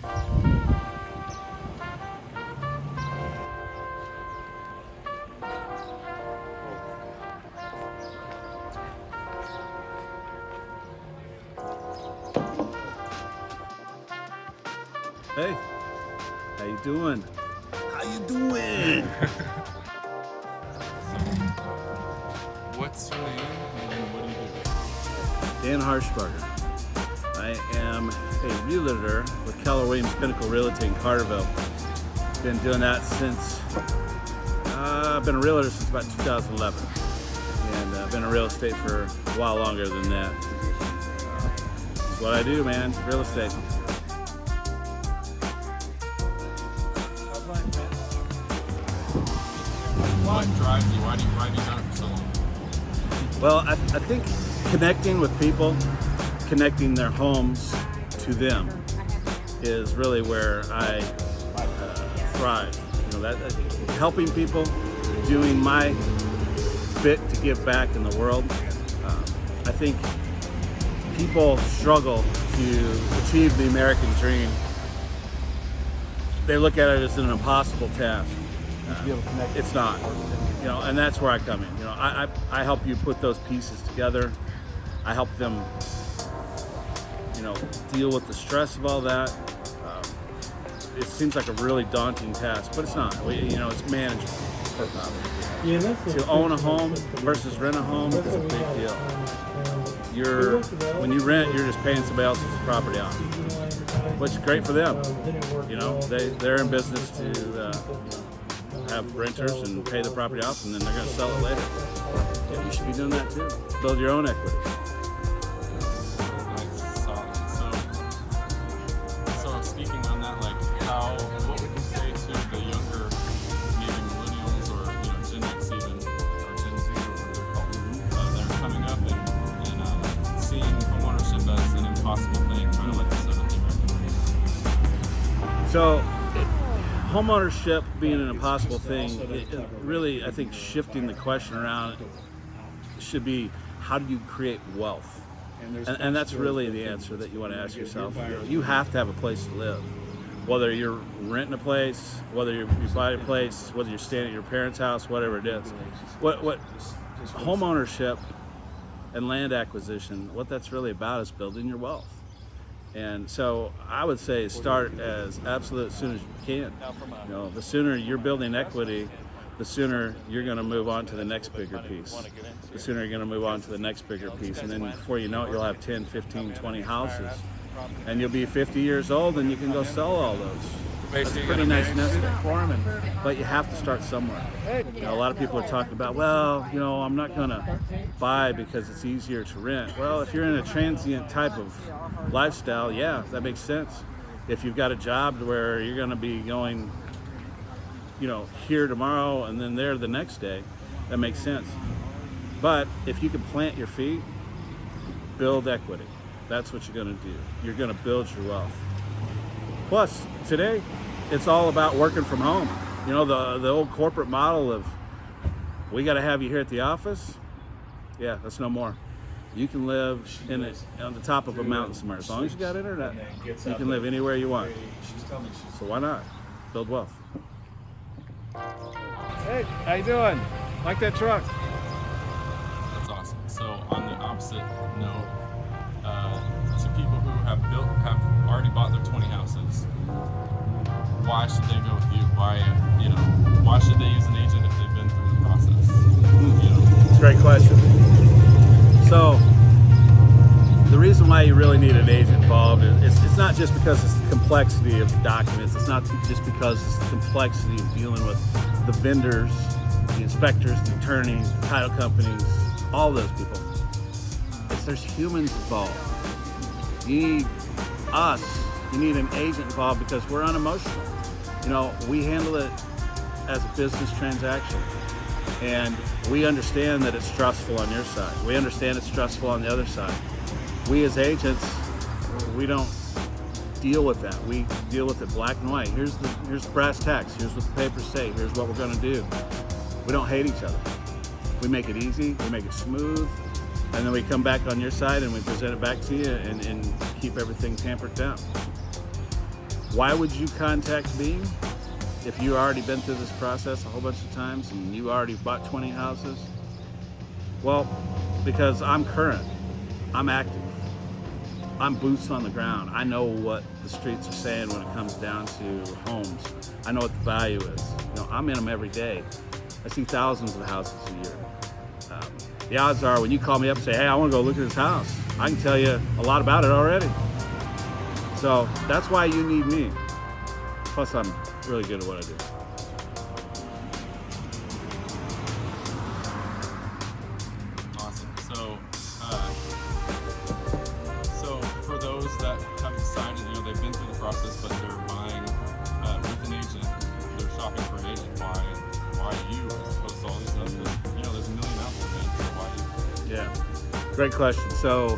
Hey, how you doing? How you doing? What's your name and what do you do? Dan Harshbarger. I am a realtor with Keller Williams Pinnacle Realty in Carterville. Been doing that since, I've been a realtor since about 2011. And I've been in real estate for a while longer than that. It's what I do, man, real estate. What drives you? Why do you done it for so long? Well, I think connecting with people, connecting their homes to them is really where I thrive. You know, that helping people, doing my bit to give back in the world. I think people struggle to achieve the American dream. They look at it as an impossible task. It's not, you know, and that's where I come in. You know, I help you put those pieces together. I help them, you know, deal with the stress of all that. It seems like a really daunting task, but it's not. You know, it's manageable. To own a home versus rent a home is a big deal. When you rent, you're just paying somebody else's property off, which is great for them. You know, they're in business to have renters and pay the property off, and then they're going to sell it later. Yeah, you should be doing that too. Build your own equity. Nice, solid. So speaking on that, like what would you say to the younger, maybe millennials or Gen X even, or Gen Z or whatever they're called, that are coming up and seeing homeownership as an impossible thing, kind of like the 17th American. So, homeownership being an impossible thing, it really, I think, shifting the question around should be, how do you create wealth? And that's really the answer that you want to ask yourself. You have to have a place to live. Whether you're renting a place, whether you buy a place, whether you're staying at your parents' house, whatever it is. What homeownership and land acquisition, what that's really about is building your wealth. And so I would say start as soon as you can. You know, the sooner you're building equity, the sooner you're going to move on to the next bigger piece. The sooner you're going to move on to the next bigger piece. And then before you know it, you'll have 10, 15, 20 houses. And you'll be 50 years old and you can go sell all those. That's a pretty nice nest egg for them, but you have to start somewhere. You know, a lot of people are talking about, well, you know, I'm not going to buy because it's easier to rent. Well, if you're in a transient type of lifestyle, yeah, that makes sense. If you've got a job where you're going to be going, you know, here tomorrow and then there the next day, that makes sense. But if you can plant your feet, build equity. That's what you're going to do. You're going to build your wealth. Plus, today, it's all about working from home. You know, the old corporate model of, we got to have you here at the office. Yeah, that's no more. You can live on the top of a mountain somewhere. As long as you got internet, you can live anywhere you want. So why not? Build wealth. Hey, how you doing? Like that truck? That's awesome. So on the opposite note, to people who have already bought their 20 houses, why should they go with you? Why should they use an agent if they've been through the process? It's a great question. So the reason why you really need an agent involved is it's not just because it's the complexity of the documents. It's not just because it's the complexity of dealing with the vendors, the inspectors, the attorneys, the title companies, all those people. There's humans involved. You need us. You need an agent involved because we're unemotional. You know, we handle it as a business transaction. And we understand that it's stressful on your side. We understand it's stressful on the other side. We as agents, we don't deal with that. We deal with it black and white. Here's the brass tacks. Here's what the papers say. Here's what we're going to do. We don't hate each other. We make it easy. We make it smooth. And then we come back on your side and we present it back to you and keep everything tampered down. Why would you contact me if you already been through this process a whole bunch of times and you already bought 20 houses? Well, because I'm current, I'm active, I'm boots on the ground. I know what the streets are saying when it comes down to homes. I know what the value is. I'm in them every day. I see thousands of houses a year. The odds are when you call me up and say, hey, I want to go look at this house, I can tell you a lot about it already. So that's why you need me. Plus, I'm really good at what I do. Awesome. So for those that have decided, they've been through the process, but they're buying with an agent, they're shopping for an agent. Why you as opposed to all these others? There's a million out there, man. So why you? Yeah, great question. So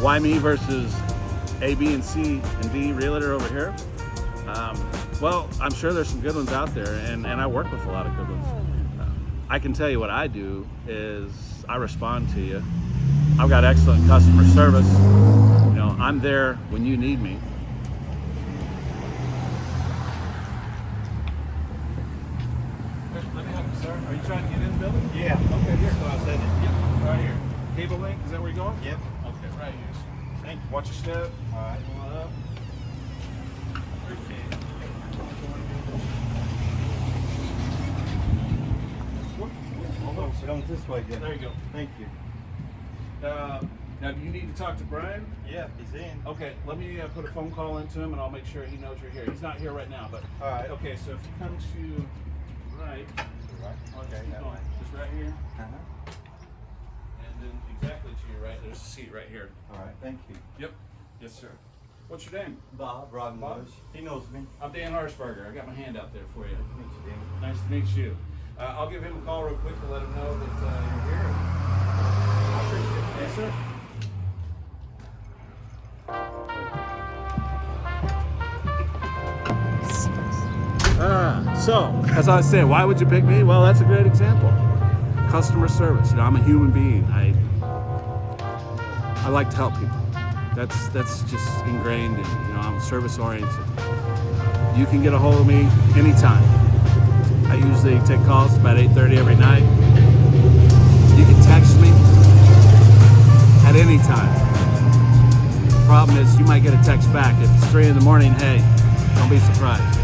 why me versus A, B, and C and D realtor over here? Well, I'm sure there's some good ones out there, and I work with a lot of good ones. I can tell you what I do is I respond to you. I've got excellent customer service. I'm there when you need me. Let me help you, sir. Are you trying to get in the building? Yeah. Okay, here. So I said it. Yep, right here. Cable link, is that where you're going? Yep. Okay, right here. Thank you. Watch your step. All right. Come on up. Oh, come this way, Jim. There you go. Thank you. Now, do you need to talk to Brian? Yeah, he's in. Okay, let me put a phone call into him, and I'll make sure he knows you're here. He's not here right now, but All right. okay. So if you come to right, Right. Okay. keep That going. way. Just right here, Uh-huh. and then exactly to your right, there's a seat right here. All right. Thank you. Yep. Yes, sir. What's your name? Bob Bob? Bush. He knows me. I'm Dan Harshbarger. I got my hand out there for you. Meet you, Dan. Nice to meet you. I'll give him a call real quick to let him know that you're here. I appreciate it. Yes, sir. So, as I said, why would you pick me? Well, that's a great example. Customer service. I'm a human being. I like to help people. That's just ingrained in me. I'm service oriented. You can get a hold of me anytime. I usually take calls about 8:30 every night. You can text me at any time. Problem is, you might get a text back. If it's 3 in the morning, hey, don't be surprised.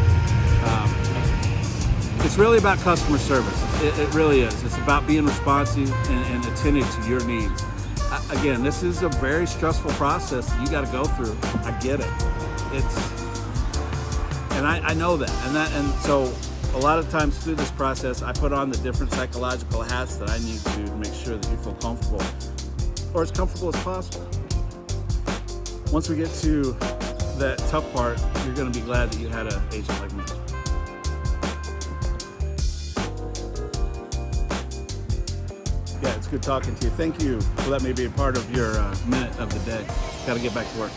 It's really about customer service. It really is. It's about being responsive and attending to your needs. Again, this is a very stressful process that you got to go through. I get it. And I know that. And so a lot of times through this process, I put on the different psychological hats that I need to make sure that you feel comfortable, or as comfortable as possible. Once we get to that tough part, you're going to be glad that you had an agent like me. Yeah, it's good talking to you. Thank you for letting me be a part of your minute of the day. Got to get back to work.